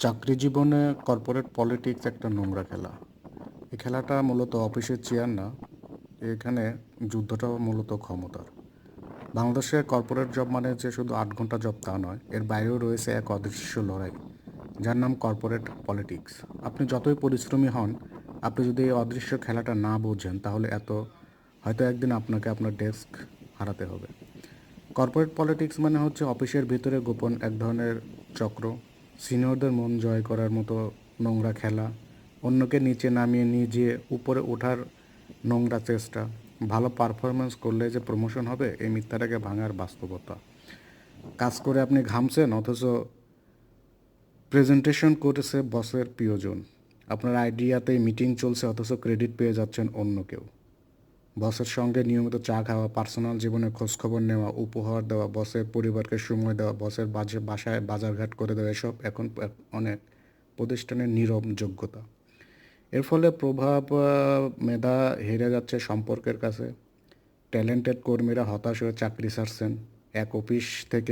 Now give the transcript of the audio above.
চাকরি জীবনে corporate politics একটা নোংরা খেলা। এই খেলাটা মূলত অফিসের চেয়ার না, এখানে যুদ্ধটা মূলত ক্ষমতার। বাংলাদেশের কর্পোরেট জব মানে যে শুধু 8 ঘন্টা জব তা নয়, এর বাইরেও রয়েছে এক অদৃশ্য লড়াই, যার নাম কর্পোরেট পলিটিক্স। আপনি যতই পরিশ্রমী হন, আপনি যদি এই অদৃশ্য খেলাটা না বোঝেন, তাহলে হয়তো একদিন আপনাকে আপনার ডেস্ক হারাতে হবে। কর্পোরেট পলিটিক্স মানে হচ্ছে অফিসের ভিতরে গোপন এক ধরনের চক্র, সিনিয়রদের মন জয় করার মতো নোংরা খেলা, অন্যকে নিচে নামিয়ে নিজে উপরে ওঠার নোংরা চেষ্টা, ভালো পারফরমেন্স করলে যে প্রমোশন হবে এই মিথ্যাটাকে ভাঙার বাস্তবতা। কাজ করে আপনি ঘামছেন, অথচ প্রেজেন্টেশন করেছে বসের প্রিয়জন। আপনার আইডিয়াতেই মিটিং চলছে, অথচ ক্রেডিট পেয়ে যাচ্ছেন অন্য কেউ। বসের সঙ্গে নিয়মিত চা খাওয়া, পার্সোনাল জীবনের খোঁজখবর নেওয়া, উপহার দেওয়া, বসের পরিবারকে সময় দেওয়া, বসের বাসায় বাজারঘাট করে দেওয়া, এসব এখন অনেক প্রতিষ্ঠানের নীরব যোগ্যতা। এর ফলে প্রভাব, মেধা হেরে যাচ্ছে সম্পর্কের কাছে। ট্যালেন্টেড কর্মীরা হতাশ হয়ে চাকরি ছাড়ছেন। এক অফিস থেকে